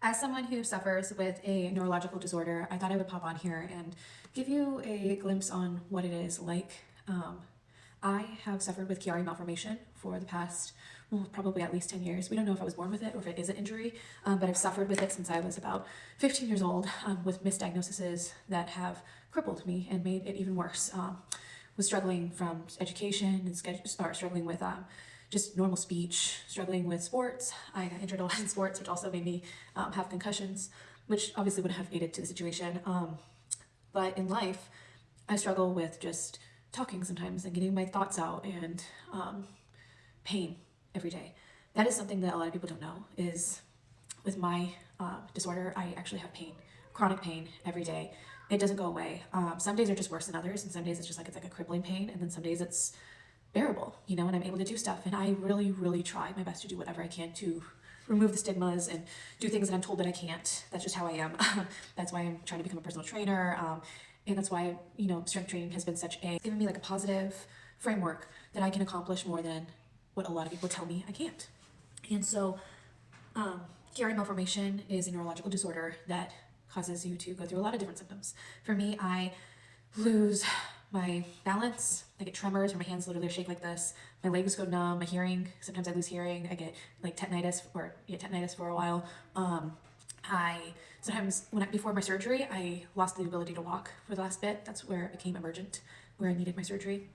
As someone who suffers with a neurological disorder, I thought I would pop on here and give you a glimpse on what it is like. I have suffered with Chiari malformation for the past, probably at least 10 years. We don't know if I was born with it or if it is an injury, but I've suffered with it since I was about 15 years old with misdiagnoses that have crippled me and made it even worse. Was struggling from education and struggling with just normal speech, struggling with sports. I got injured a lot in sports, which also made me have concussions, which obviously would have aided to the situation. But in life, I struggle with just talking sometimes and getting my thoughts out and pain every day. That is something that a lot of people don't know is with my disorder, I actually have pain, chronic pain every day. It doesn't go away. Some days are just worse than others, and some days it's like a crippling pain, and then some days it's bearable, and I'm able to do stuff. And I really, really try my best to do whatever I can to remove the stigmas and do things that I'm told that I can't. That's just how I am. That's why I'm trying to become a personal trainer. And that's why, strength training has been given me like a positive framework that I can accomplish more than what a lot of people tell me I can't. And so, Chiari malformation is a neurological disorder that causes you to go through a lot of different symptoms. For me, I lose my balance, I get tremors where my hands literally shake like this, my legs go numb, my hearing, sometimes I lose hearing, I get like tetanus for a while. Before my surgery, I lost the ability to walk for the last bit. That's where it became emergent, where I needed my surgery.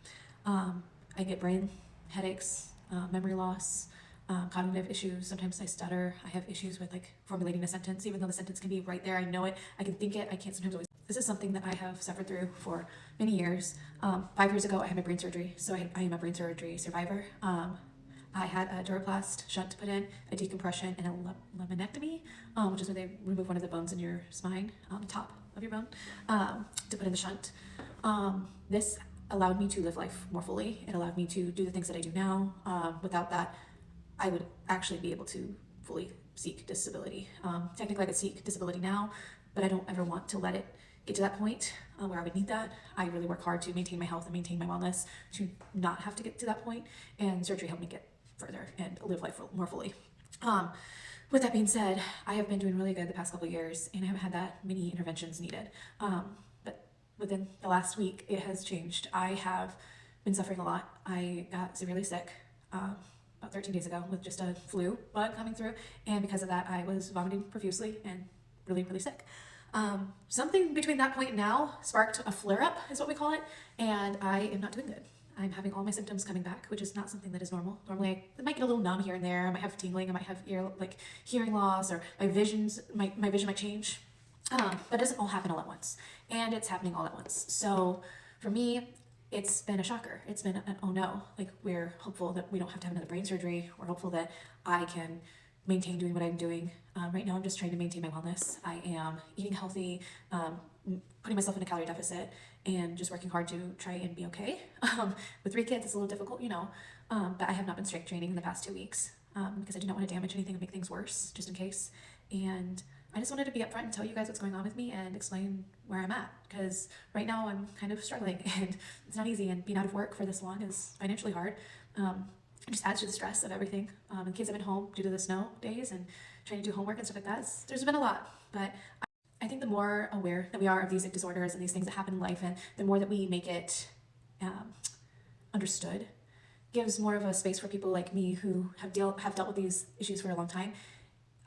I get brain headaches, memory loss, cognitive issues. Sometimes I stutter. I have issues with like formulating a sentence, even though the sentence can be right there. I know it. I can think it. I can't sometimes always. This is something that I have suffered through for many years. 5 years ago, I had my brain surgery, so I am a brain surgery survivor. I had a duroplast shunt put in, a decompression, and a laminectomy, which is where they remove one of the bones in your spine, the top of your bone, to put in the shunt. This allowed me to live life more fully. It allowed me to do the things that I do now. Without that, I would actually be able to fully seek disability. Technically, I could seek disability now, but I don't ever want to let it get to that point where I would need that. I really work hard to maintain my health and maintain my wellness to not have to get to that point, and surgery helped me get further and live life more fully. With that being said, I have been doing really good the past couple of years, and I haven't had that many interventions needed. But within the last week, it has changed. I have been suffering a lot. I got severely sick about 13 days ago with just a flu bug coming through, and because of that, I was vomiting profusely and really, really sick. Something between that point and now sparked a flare-up, is what we call it, and I am not doing good. I'm having all my symptoms coming back, which is not something that is normal. Normally, I might get a little numb here and there. I might have tingling. I might have hearing loss, or my vision might change. But it doesn't all happen all at once, and it's happening all at once. So for me, it's been a shocker. It's been an oh no. Like, we're hopeful that we don't have to have another brain surgery. We're hopeful that I can maintain doing what I'm doing. Right now, I'm just trying to maintain my wellness. I am eating healthy, putting myself in a calorie deficit, and just working hard to try and be okay. With 3 kids, it's a little difficult, but I have not been strength training in the past 2 weeks because I do not want to damage anything and make things worse, just in case. And I just wanted to be upfront and tell you guys what's going on with me and explain where I'm at, because right now I'm kind of struggling and it's not easy, and being out of work for this long is financially hard. It just adds to the stress of everything. The kids have been home due to the snow days and trying to do homework and stuff like that. There's been a lot, but I think the more aware that we are of these disorders and these things that happen in life, and the more that we make it understood, gives more of a space for people like me who have dealt with these issues for a long time.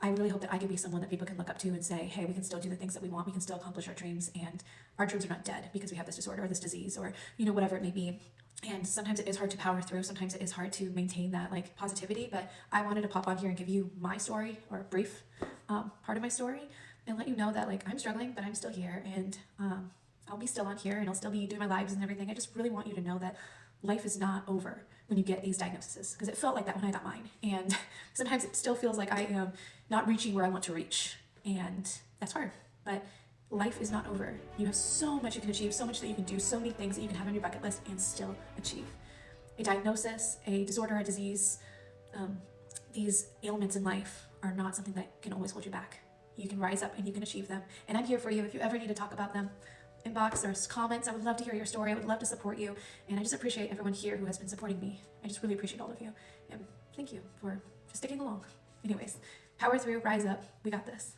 I really hope that I can be someone that people can look up to and say, hey, we can still do the things that we want. We can still accomplish our dreams, and our dreams are not dead because we have this disorder or this disease or, whatever it may be. And sometimes it is hard to power through. Sometimes it is hard to maintain that positivity, but I wanted to pop on here and give you my story, or a brief part of my story, and let you know that I'm struggling, but I'm still here, and I'll be still on here, and I'll still be doing my lives and everything. I just really want you to know that life is not over when you get these diagnoses, because it felt like that when I got mine, and sometimes it still feels like I am not reaching where I want to reach, and that's hard, but life is not over. You have so much you can achieve, so much that you can do, so many things that you can have on your bucket list and still achieve. A diagnosis, a disorder, a disease, these ailments in life are not something that can always hold you back. You can rise up and you can achieve them, and I'm here for you if you ever need to talk about them. Inbox or comments. I would love to hear your story. I would love to support you, and I just appreciate everyone here who has been supporting me. I just really appreciate all of you, and thank you for just sticking along. Anyways, power through, rise up. We got this.